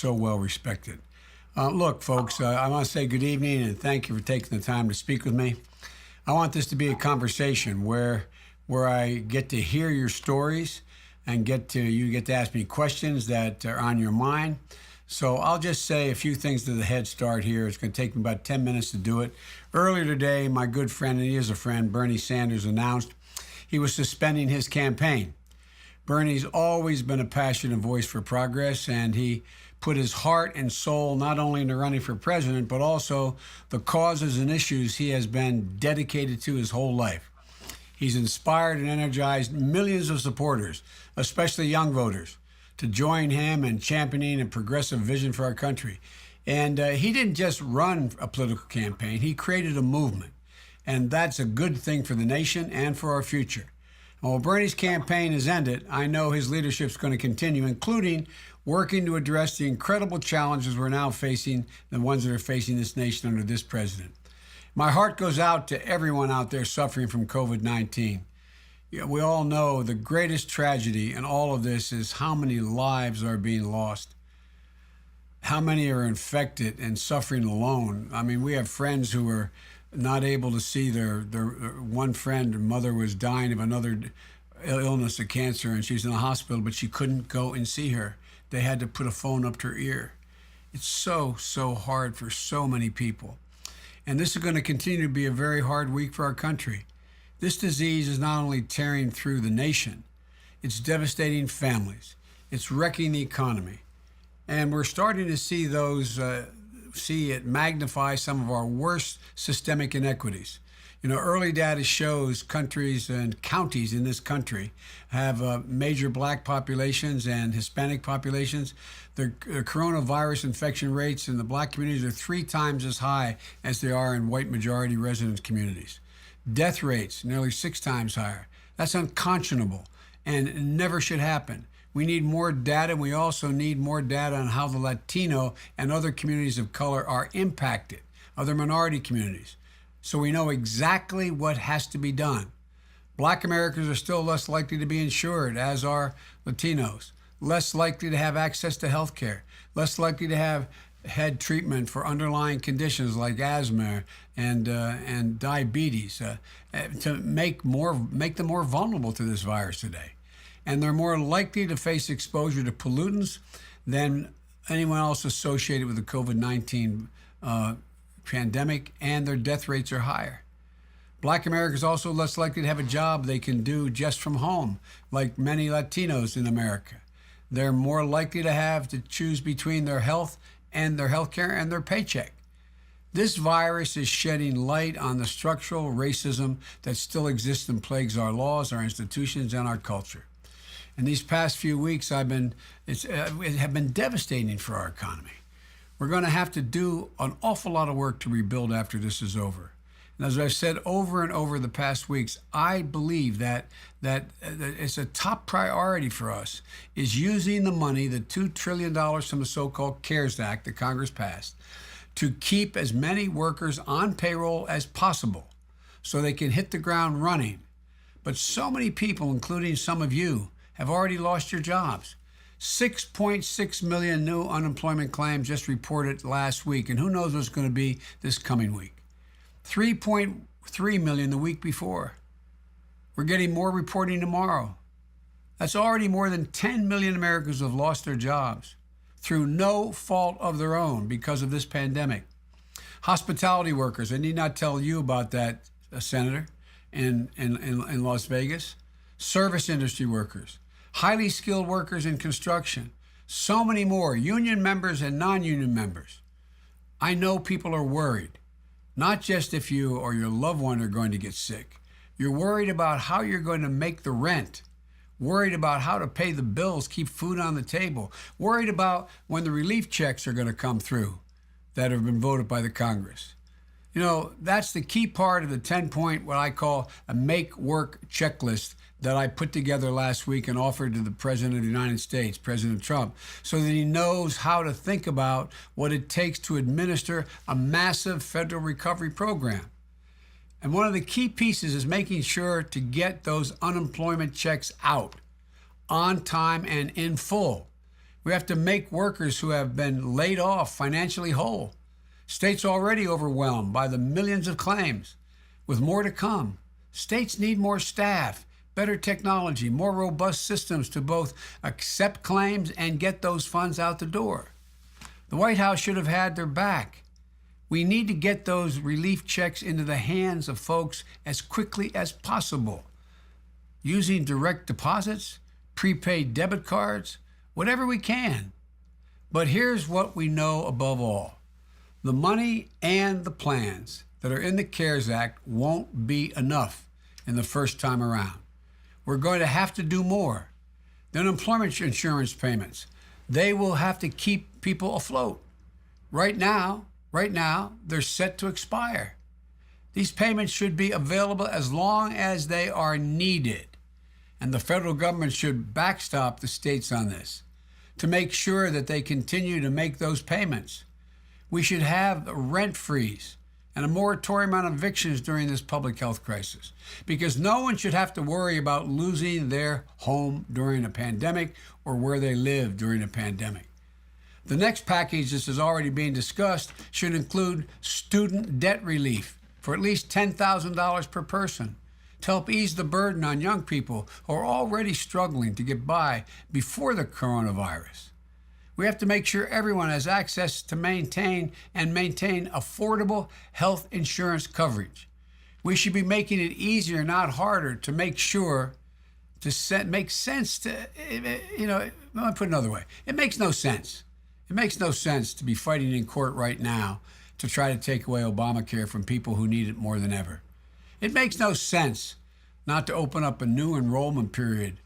so well respected. Look, folks, I want to say good evening and thank you for taking the time to speak with me. I want this to be a conversation where I get to hear your stories and you get to ask me questions that are on your mind. So I'll just say a few things to the head start here. It's going to take me about 10 minutes to do it. Earlier today, my good friend, and he is a friend, Bernie Sanders, announced he was suspending his campaign. Bernie's always been a passionate voice for progress, and he put his heart and soul not only into running for president, but also the causes and issues he has been dedicated to his whole life. He's inspired and energized millions of supporters, especially young voters, to join him in championing a progressive vision for our country. And he didn't just run a political campaign, he created a movement. And that's a good thing for the nation and for our future. While Bernie's campaign is ended, I know his leadership is going to continue, including working to address the incredible challenges we're now facing, the ones that are facing this nation under this president. My heart goes out to everyone out there suffering from COVID-19. We all know the greatest tragedy in all of this is how many lives are being lost, how many are infected and suffering alone. I mean, we have friends who are not able to see their one friend, her mother was dying of another illness, a cancer, and she's in the hospital, but she couldn't go and see her. They had to put a phone up to her ear. It's so hard for so many people. And this is going to continue to be a very hard week for our country. This disease is not only tearing through the nation, it's devastating families. It's wrecking the economy. And we're starting to see it magnify some of our worst systemic inequities. You know, early data shows countries and counties in this country have major black populations and Hispanic populations. The coronavirus infection rates in the black communities are 3 times as high as they are in white majority residence communities. Death rates nearly 6 times higher. That's unconscionable and never should happen. We need more data. We also need more data on how the Latino and other communities of color are impacted, other minority communities, so we know exactly what has to be done. Black Americans are still less likely to be insured, as are Latinos, less likely to have access to health care, less likely to have had treatment for underlying conditions like asthma and diabetes to make them more vulnerable to this virus today. And they're more likely to face exposure to pollutants than anyone else associated with the COVID-19 pandemic, and their death rates are higher. Black Americans are also less likely to have a job they can do just from home, like many Latinos in America. They're more likely to have to choose between their health care and their paycheck. This virus is shedding light on the structural racism that still exists and plagues our laws, our institutions, and our culture. And these past few weeks have been devastating for our economy. We're going to have to do an awful lot of work to rebuild after this is over. And as I've said over and over the past weeks, I believe that it's a top priority for us is using the money, the $2 trillion from the so-called CARES Act that Congress passed, to keep as many workers on payroll as possible so they can hit the ground running. But so many people, including some of you, have already lost your jobs. 6.6 million new unemployment claims just reported last week, and who knows what's going to be this coming week. 3.3 million the week before. We're getting more reporting tomorrow. That's already more than 10 million Americans who have lost their jobs through no fault of their own because of this pandemic. Hospitality workers, I need not tell you about that, Senator, in Las Vegas. Service industry workers, highly skilled workers in construction, so many more, union members and non-union members. I know people are worried, not just if you or your loved one are going to get sick. You're worried about how you're going to make the rent, worried about how to pay the bills, keep food on the table, worried about when the relief checks are going to come through that have been voted by the Congress. You know, that's the key part of the 10-point, what I call a make work checklist that I put together last week and offered to the President of the United States, President Trump, so that he knows how to think about what it takes to administer a massive federal recovery program. And one of the key pieces is making sure to get those unemployment checks out on time and in full. We have to make workers who have been laid off financially whole. States already overwhelmed by the millions of claims, with more to come. States need more staff, better technology, more robust systems to both accept claims and get those funds out the door. The White House should have had their back. We need to get those relief checks into the hands of folks as quickly as possible, using direct deposits, prepaid debit cards, whatever we can. But here's what we know above all. The money and the plans that are in the CARES Act won't be enough in the first time around. We're going to have to do more. The unemployment insurance payments, they will have to keep people afloat. Right now, they're set to expire. These payments should be available as long as they are needed. And the federal government should backstop the states on this to make sure that they continue to make those payments. We should have a rent freeze and a moratorium on evictions during this public health crisis, because no one should have to worry about losing their home during a pandemic or where they live during a pandemic. The next package, this is already being discussed, should include student debt relief for at least $10,000 per person to help ease the burden on young people who are already struggling to get by before the coronavirus. We have to make sure everyone has access to maintain affordable health insurance coverage. We should be making it easier, not harder, to make sure to make sense to, let me put it another way. It makes no sense. It makes no sense to be fighting in court right now to try to take away Obamacare from people who need it more than ever. It makes no sense not to open up a new enrollment period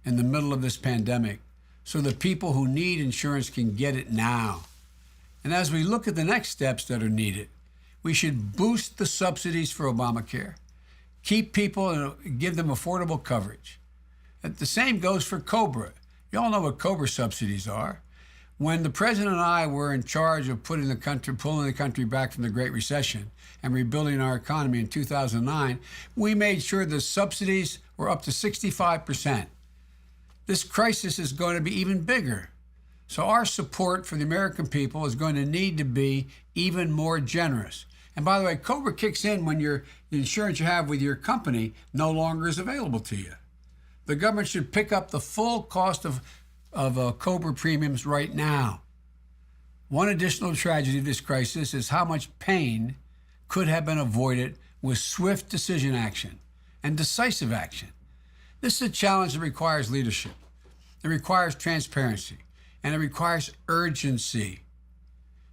in the middle of this pandemic so the people who need insurance can get it now. And as we look at the next steps that are needed, we should boost the subsidies for Obamacare, keep people and give them affordable coverage. And the same goes for COBRA. You all know what COBRA subsidies are. When the president and I were in charge of pulling the country back from the Great Recession and rebuilding our economy in 2009, we made sure the subsidies were up to 65%. This crisis is going to be even bigger. So our support for the American people is going to need to be even more generous. And by the way, COBRA kicks in when the insurance you have with your company no longer is available to you. The government should pick up the full cost of COBRA premiums right now. One additional tragedy of this crisis is how much pain could have been avoided with swift decision action and decisive action. This is a challenge that requires leadership. It requires transparency, and it requires urgency.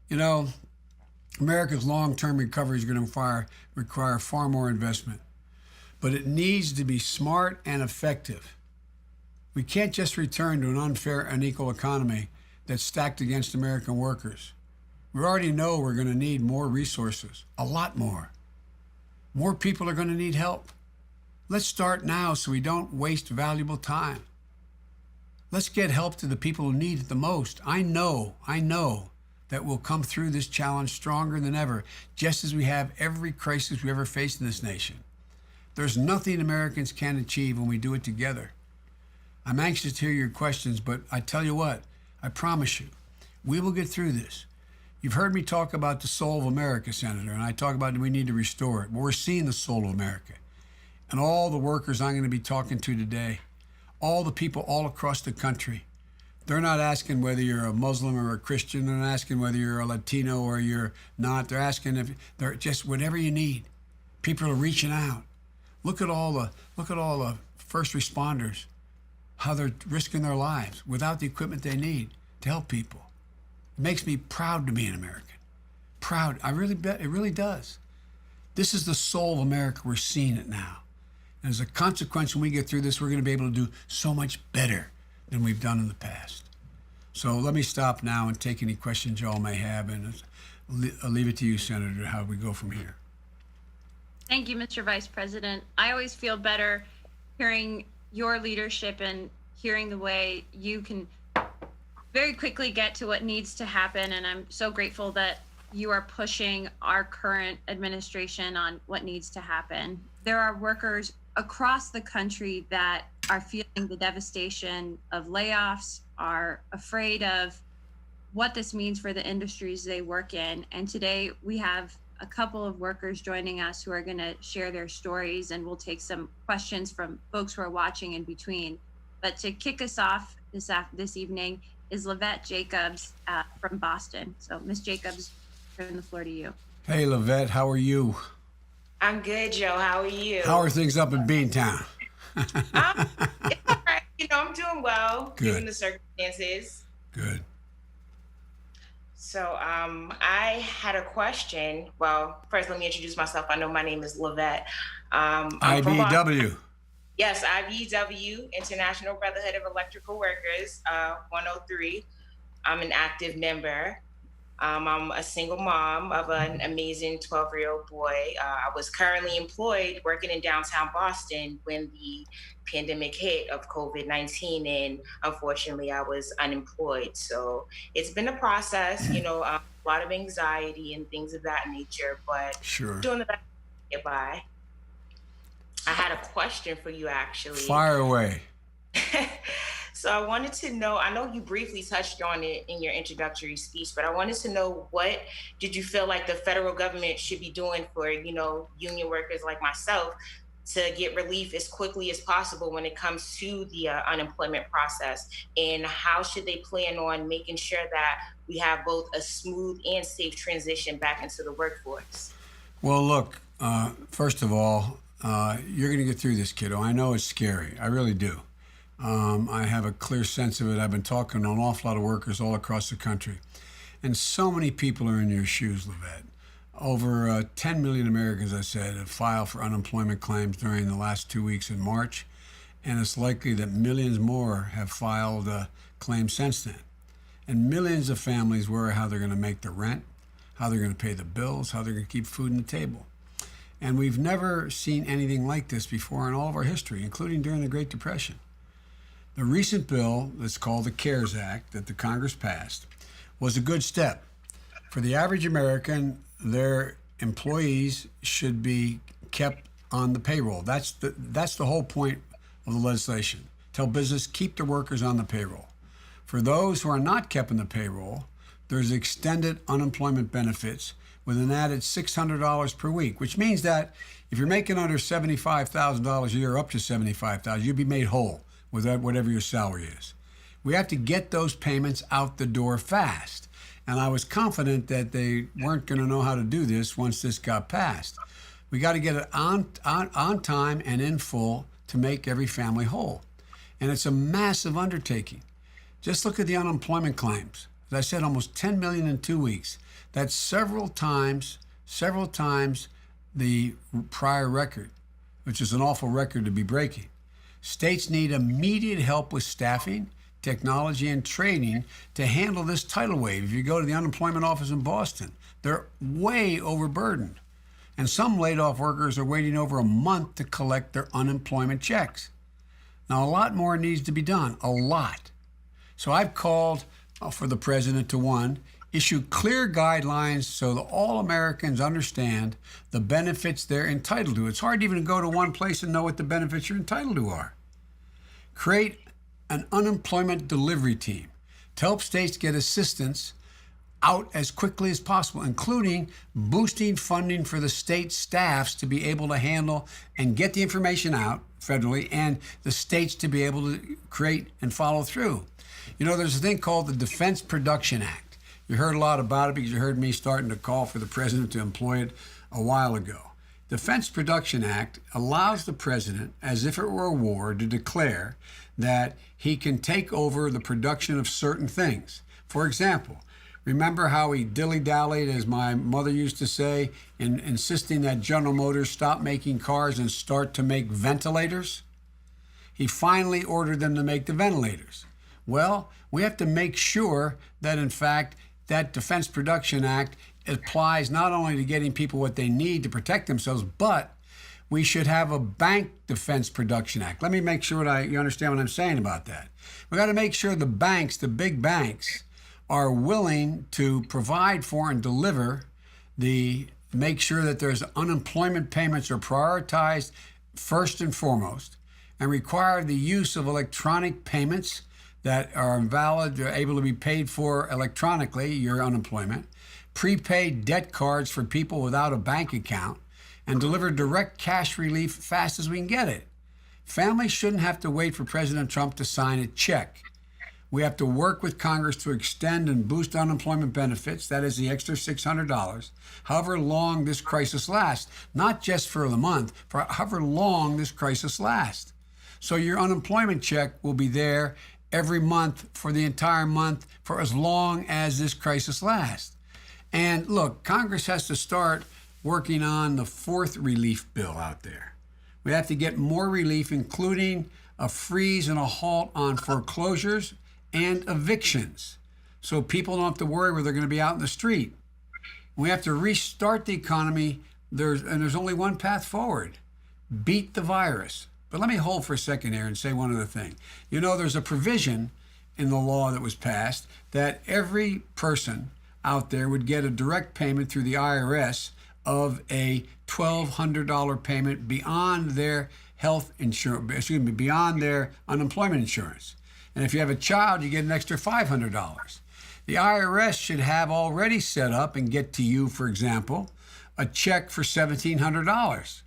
America's long-term recovery is going to require far more investment, but it needs to be smart and effective. We can't just return to an unfair and unequal economy that's stacked against American workers. We already know we're going to need more resources, a lot more. More people are going to need help. Let's start now so we don't waste valuable time. Let's get help to the people who need it the most. I know that we'll come through this challenge stronger than ever, just as we have every crisis we ever faced in this nation. There's nothing Americans can't achieve when we do it together. I'm anxious to hear your questions, but I tell you what, I promise you, we will get through this. You've heard me talk about the soul of America, Senator, and I talk about we need to restore it. Well, we're seeing the soul of America. And all the workers I'm going to be talking to today, all the people all across the country, they're not asking whether you're a Muslim or a Christian. They're not asking whether you're a Latino or you're not. They're asking if they're just whatever you need. People are reaching out. Look at all the first responders, how they're risking their lives without the equipment they need to help people. It makes me proud to be an American. Proud. I really bet it really does. This is the soul of America. We're seeing it now. And as a consequence, when we get through this, we're going to be able to do so much better than we've done in the past. So let me stop now and take any questions y'all may have, and I'll leave it to you, Senator, how we go from here. Thank you, Mr. Vice President. I always feel better hearing your leadership and hearing the way you can very quickly get to what needs to happen. And I'm so grateful that you are pushing our current administration on what needs to happen. There are workers across the country that are feeling the devastation of layoffs, are afraid of what this means for the industries they work in. And today we have a couple of workers joining us who are going to share their stories, and we'll take some questions from folks who are watching in between. But to kick us off this evening is Lavette Jacobs from Boston. So Ms. Jacobs, turn the floor to you. Hey, Lavette, how are you? I'm good, Joe. How are you? How are things up in Beantown? It's all right. I'm doing well, Good. given the circumstances. Good. So I had a question. Well, first, let me introduce myself. I know my name is Lavette. I'm from Boston. IBW. Yes, IBW, International Brotherhood of Electrical Workers, 103. I'm an active member. I'm a single mom of an amazing 12-year-old boy. I was currently employed working in downtown Boston when the pandemic hit of COVID-19, and unfortunately I was unemployed. So it's been a process, a lot of anxiety and things of that nature, but Sure. doing the best to get by. I had a question for you, actually. Fire away. So I wanted to know, I know you briefly touched on it in your introductory speech, but I wanted to know, what did you feel like the federal government should be doing for, union workers like myself to get relief as quickly as possible when it comes to the unemployment process? And how should they plan on making sure that we have both a smooth and safe transition back into the workforce? Well, look, first of all, you're going to get through this, kiddo. I know it's scary. I really do. I have a clear sense of it. I've been talking to an awful lot of workers all across the country. And so many people are in your shoes, Lavette. Over 10 million Americans, I said, have filed for unemployment claims during the last 2 weeks in March. And it's likely that millions more have filed claims since then. And millions of families worry how they're going to make the rent, how they're going to pay the bills, how they're going to keep food on the table. And we've never seen anything like this before in all of our history, including during the Great Depression. The recent bill that's called the CARES Act that the Congress passed was a good step. For the average American, their employees should be kept on the payroll. That's the whole point of the legislation. Tell business, keep the workers on the payroll. For those who are not kept on the payroll, there's extended unemployment benefits with an added $600 per week, which means that if you're making under $75,000 a year, up to $75,000, you'll be made whole with whatever your salary is. We have to get those payments out the door fast. And I was confident that they weren't going to know how to do this once this got passed. We got to get it on time and in full to make every family whole. And it's a massive undertaking. Just look at the unemployment claims. As I said, almost 10 million in 2 weeks. That's several times the prior record, which is an awful record to be breaking. States need immediate help with staffing, technology, and training to handle this tidal wave. If you go to the unemployment office in Boston, they're way overburdened. And some laid off workers are waiting over a month to collect their unemployment checks. Now, a lot more needs to be done, a lot. So I've called for the president to, one, issue clear guidelines so that all Americans understand the benefits they're entitled to. It's hard even to go to one place and know what the benefits you're entitled to are. Create an unemployment delivery team to help states get assistance out as quickly as possible, including boosting funding for the state staffs to be able to handle and get the information out federally, and the states to be able to create and follow through. There's a thing called the Defense Production Act. You heard a lot about it because you heard me starting to call for the president to employ it a while ago. Defense Production Act allows the president, as if it were a war, to declare that he can take over the production of certain things. For example, remember how he dilly-dallied, as my mother used to say, in insisting that General Motors stop making cars and start to make ventilators? He finally ordered them to make the ventilators. Well, we have to make sure that, in fact, that Defense Production Act applies not only to getting people what they need to protect themselves, but we should have a Bank Defense Production Act. Let me make sure you understand what I'm saying about that. We got to make sure the banks, the big banks, are willing to provide for and deliver make sure that there's unemployment payments are prioritized first and foremost, and require the use of electronic payments that are valid, are able to be paid for electronically, your unemployment, prepaid debt cards for people without a bank account, and deliver direct cash relief fast as we can get it. Families shouldn't have to wait for President Trump to sign a check. We have to work with Congress to extend and boost unemployment benefits, that is the extra $600, however long this crisis lasts, not just for the month, for however long this crisis lasts. So your unemployment check will be there every month for the entire month for as long as this crisis lasts. And look, Congress has to start working on the fourth relief bill out there. We have to get more relief, including a freeze and a halt on foreclosures and evictions, so people don't have to worry where they're going to be out in the street. We have to restart the economy. There's only one path forward: beat the virus. But let me hold for a second here and say one other thing. You know, there's a provision in the law that was passed that every person out there would get a direct payment through the IRS of a $1,200 payment beyond their health insurance, beyond their unemployment insurance. And if you have a child, you get an extra $500. The IRS should have already set up and get to you, for example, a check for $1,700,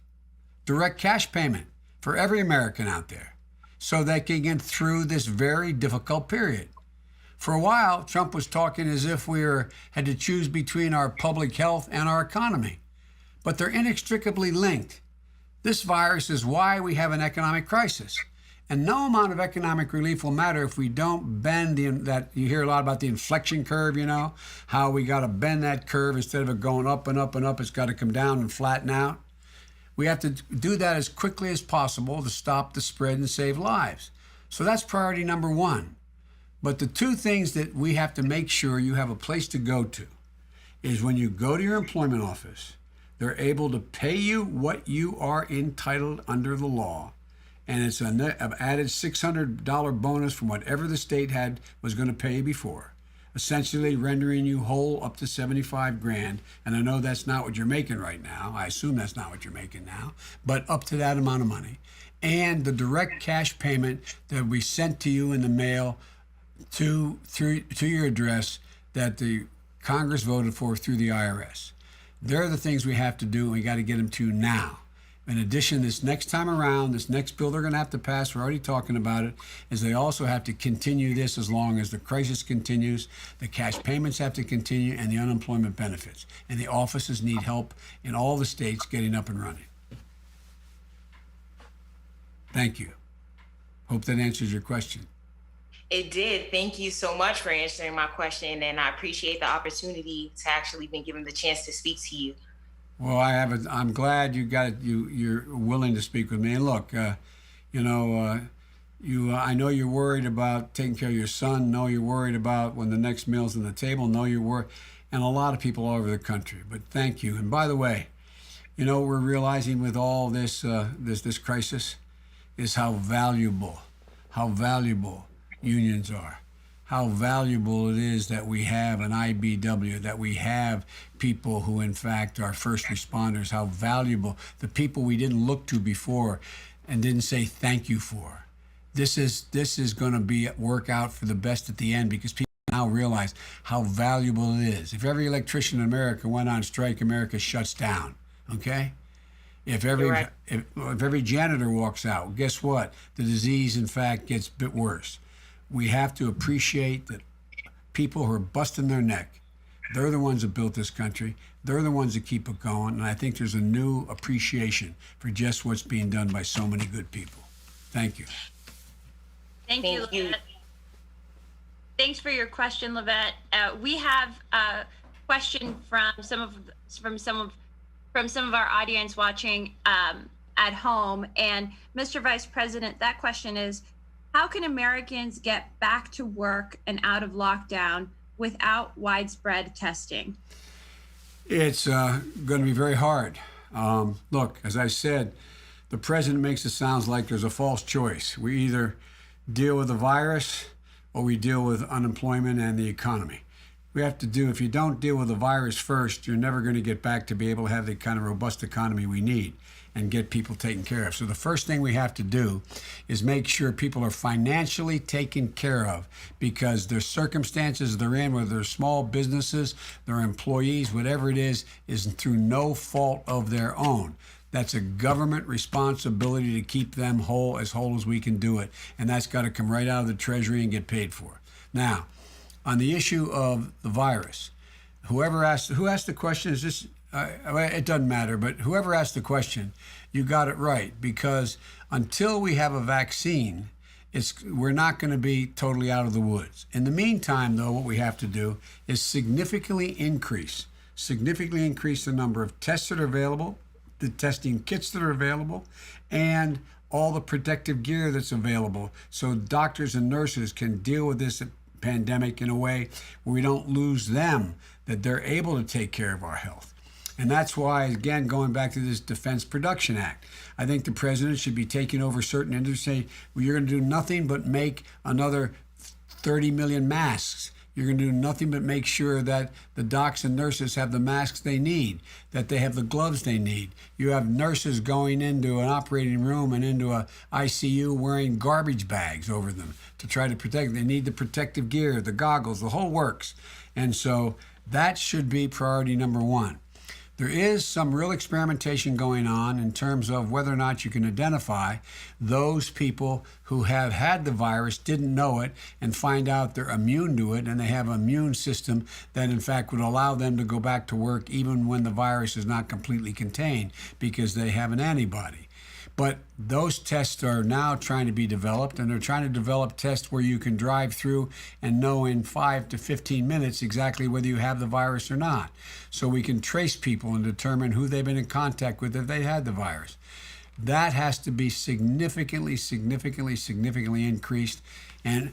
direct cash payment for every American out there, so they can get through this very difficult period. For a while, Trump was talking as if had to choose between our public health and our economy, but they're inextricably linked. This virus is why we have an economic crisis. And no amount of economic relief will matter if we don't bend that. You hear a lot about the inflection curve, you know, how we got to bend that curve instead of it going up and up and up. It's got to come down and flatten out. We have to do that as quickly as possible to stop the spread and save lives. So that's priority number one. But the two things that we have to make sure you have a place to go to is when you go to your employment office, they're able to pay you what you are entitled under the law. And it's an added $600 bonus from whatever the state was going to pay you before, essentially rendering you whole up to $75,000. And I know that's not what you're making right now. I assume that's not what you're making now, but up to that amount of money. And the direct cash payment that we sent to you in the mail to your address that the Congress voted for through the IRS. They're the things we have to do, and we got to get them to now. In addition, this next time around, this next bill they're going to have to pass, we're already talking about it, is they also have to continue this as long as the crisis continues. The cash payments have to continue, and the unemployment benefits. And the offices need help in all the states getting up and running. Thank you. Hope that answers your question. It did. Thank you so much for answering my question, and I appreciate the opportunity to actually be given the chance to speak to you. Well, I'm glad you're willing to speak with me. And look, I know you're worried about taking care of your son. Know you're worried about when the next meal's on the table. Know you're worried, and a lot of people all over the country. But thank you. And by the way, you know what we're realizing with all this this crisis is how valuable unions are. How valuable it is that we have an IBW, that we have people who, in fact, are first responders, how valuable the people we didn't look to before and didn't say thank you for. This is going to work out for the best at the end because people now realize how valuable it is. If every electrician in America went on strike, America shuts down, okay? If every janitor walks out, guess what? The disease, in fact, gets a bit worse. We have to appreciate that people who are busting their neck, they're the ones that built this country. They're the ones that keep it going. And I think there's a new appreciation for just what's being done by so many good people. Thank you. Thank you, Lavette. Thanks for your question, Lavette. We have a question from some of our audience watching at home. And Mr. Vice President, that question is, how can Americans get back to work and out of lockdown without widespread testing? It's going to be very hard. Look, as I said, the president makes it sound like there's a false choice. We either deal with the virus or we deal with unemployment and the economy. we have to do. If you don't deal with the virus first, you're never going to get back to be able to have the kind of robust economy we need and get people taken care of. So the first thing we have to do is make sure people are financially taken care of, because their circumstances they're in, whether they're small businesses, their employees, whatever it is through no fault of their own. That's a government responsibility to keep them whole as we can do it. And that's got to come right out of the Treasury and get paid for. Now, on the issue of the virus, who asked the question, is this, it doesn't matter, but whoever asked the question, you got it right, because until we have a vaccine, we're not going to be totally out of the woods. In the meantime, though, what we have to do is significantly increase the number of tests that are available, the testing kits that are available, and all the protective gear that's available, so doctors and nurses can deal with this pandemic in a way where we don't lose them, that they're able to take care of our health. And that's why, again, going back to this Defense Production Act, I think the president should be taking over certain industries, saying, well, you're going to do nothing but make another 30 million masks. You're going to do nothing but make sure that the docs and nurses have the masks they need, that they have the gloves they need. You have nurses going into an operating room and into a ICU wearing garbage bags over them to try to protect them. They need the protective gear, the goggles, the whole works. And so that should be priority number one. There is some real experimentation going on in terms of whether or not you can identify those people who have had the virus, didn't know it, and find out they're immune to it, and they have an immune system that in fact would allow them to go back to work even when the virus is not completely contained, because they have an antibody. But those tests are now trying to be developed, and they're trying to develop tests where you can drive through and know in 5 to 15 minutes exactly whether you have the virus or not. So we can trace people and determine who they've been in contact with if they had the virus. That has to be significantly increased. And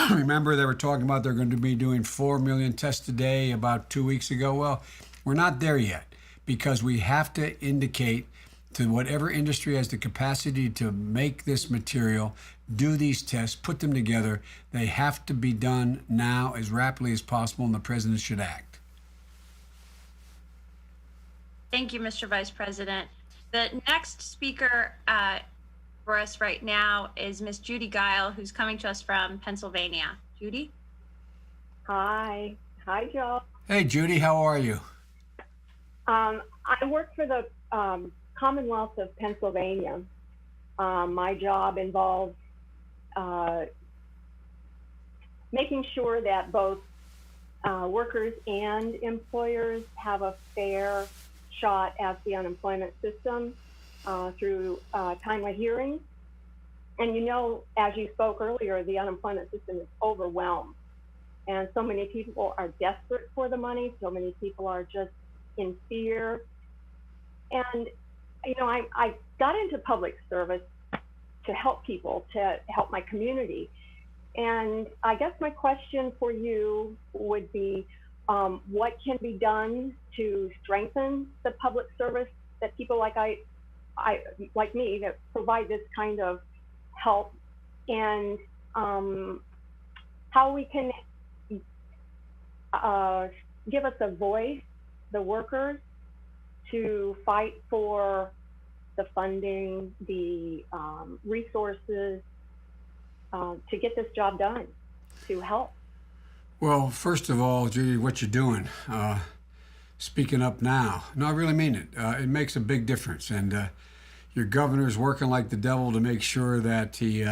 remember, they were talking about they're going to be doing 4 million tests a day about 2 weeks ago. Well, we're not there yet, because we have to indicate to whatever industry has the capacity to make this material, do these tests, put them together. They have to be done now as rapidly as possible, and the president should act. Thank you, Mr. Vice President. The next speaker for us right now is Miss Judy Guile, who's coming to us from Pennsylvania. Judy? Hi, Joe. Hey, Judy, how are you? I work for the Commonwealth of Pennsylvania. My job involves making sure that both workers and employers have a fair shot at the unemployment system through timely hearings. And you know, as you spoke earlier, the unemployment system is overwhelmed. And so many people are desperate for the money. So many people are just in fear. And you know, I got into public service to help people, to help my community. And I guess my question for you would be, what can be done to strengthen the public service that people like like me that provide this kind of help, and how we can give us a voice, the workers, to fight for the funding, the resources to get this job done, to help. Well, first of all, Judy, what you're doing, speaking up now, no, I really mean it. It makes a big difference. And your governor's working like the devil to make sure that he,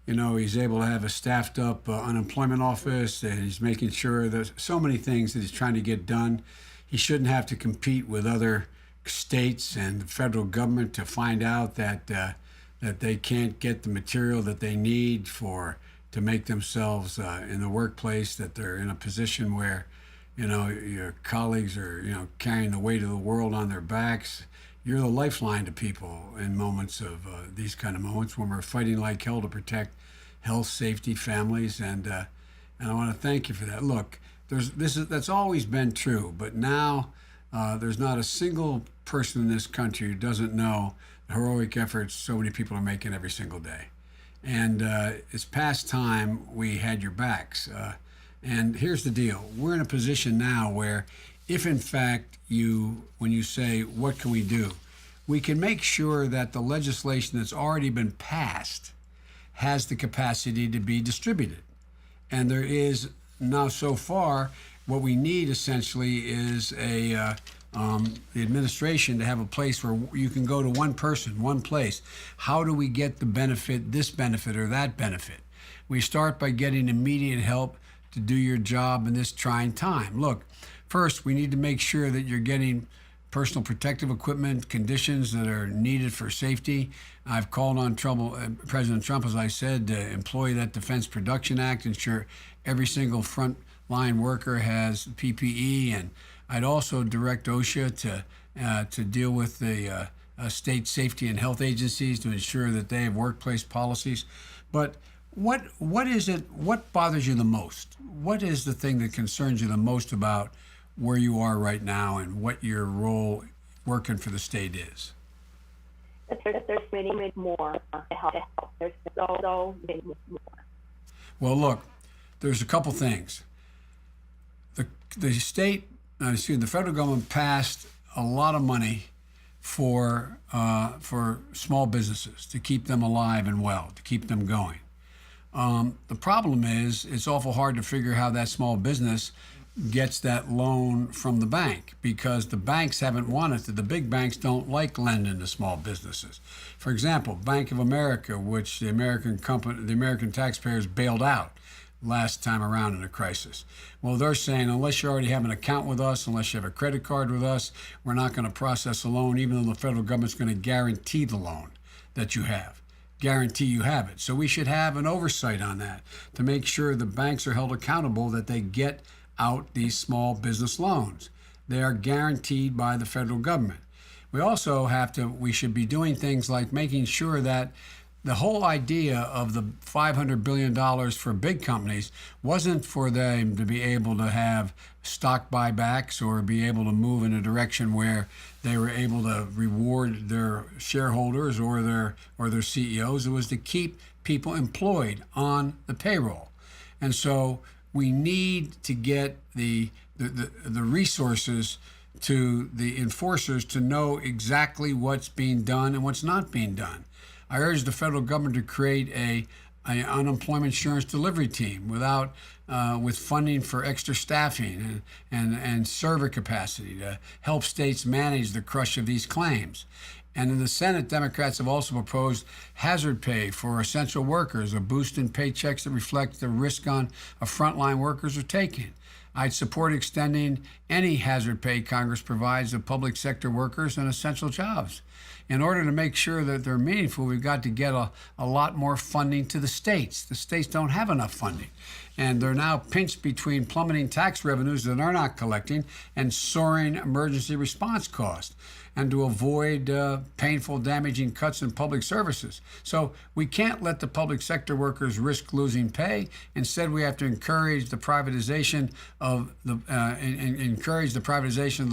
he's able to have a staffed up unemployment office, and he's making sure there's so many things that he's trying to get done. He shouldn't have to compete with other states and the federal government to find out that they can't get the material that they need to make themselves in the workplace, that they're in a position where, your colleagues are, carrying the weight of the world on their backs. You're the lifeline to people in moments of these kind of moments when we're fighting like hell to protect health, safety, families, and I want to thank you for that. Look, that's always been true, but now there's not a single person in this country who doesn't know the heroic efforts so many people are making every single day. And it's past time we had your backs. And here's the deal. We're in a position now where if in fact when you say, what can we do? We can make sure that the legislation that's already been passed has the capacity to be distributed. And there is now so far, what we need essentially is the administration to have a place where you can go to one person, one place. How do we get the benefit, this benefit or that benefit? We start by getting immediate help to do your job in this trying time. Look, first, we need to make sure that you're getting personal protective equipment, conditions that are needed for safety. I've called on President Trump, as I said, to employ that Defense Production Act, ensure every single frontline worker has PPE. And I'd also direct OSHA to deal with the state safety and health agencies to ensure that they have workplace policies. But what is it? What bothers you the most? What is the thing that concerns you the most about where you are right now and what your role working for the state is? There's many more to help. There's so many more. Well, look, there's a couple things. The federal government passed a lot of money for small businesses to keep them alive and well, to keep them going. The problem is it's awful hard to figure how that small business gets that loan from the bank because the banks haven't wanted to. The big banks don't like lending to small businesses. For example, Bank of America, which the American taxpayers bailed out last time around in a crisis. Well, they're saying unless you already have an account with us, unless you have a credit card with us, we're not going to process a loan, even though the federal government's going to guarantee the loan that you have. Guarantee you have it. So we should have an oversight on that to make sure the banks are held accountable that they get out these small business loans. They are guaranteed by the federal government. We should be doing things like making sure that the whole idea of the $500 billion for big companies wasn't for them to be able to have stock buybacks or be able to move in a direction where they were able to reward their shareholders or their CEOs. It was to keep people employed on the payroll. And so we need to get the resources to the enforcers to know exactly what's being done and what's not being done. I urge the federal government to create an unemployment insurance delivery team with funding for extra staffing and server capacity to help states manage the crush of these claims. And in the Senate, Democrats have also proposed hazard pay for essential workers, a boost in paychecks that reflect the risk on frontline workers are taking. I'd support extending any hazard pay Congress provides to public sector workers and essential jobs. In order to make sure that they're meaningful, we've got to get a lot more funding to the states. The states don't have enough funding. And they're now pinched between plummeting tax revenues that they're not collecting and soaring emergency response costs, and to avoid painful, damaging cuts in public services. So we can't let the public sector workers risk losing pay. Instead, we have to encourage the privatization of the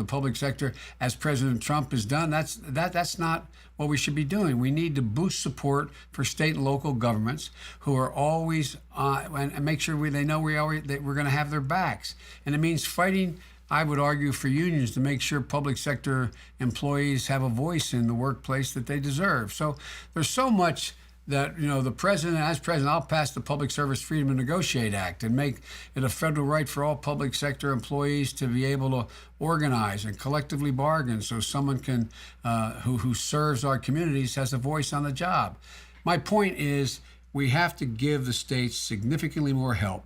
public sector, as President Trump has done. That's not what we should be doing. We need to boost support for state and local governments who are always and make sure they know that we're going to have their backs. And it means fighting, I would argue, for unions to make sure public sector employees have a voice in the workplace that they deserve. So there's so much that, as president, I'll pass the Public Service Freedom to Negotiate Act and make it a federal right for all public sector employees to be able to organize and collectively bargain so someone can, who serves our communities has a voice on the job. My point is we have to give the states significantly more help.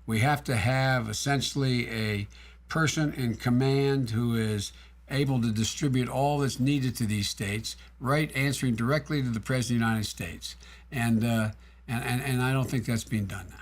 We have to have essentially a person in command who is able to distribute all that's needed to these states, right, answering directly to the President of the United States. And I don't think that's being done now.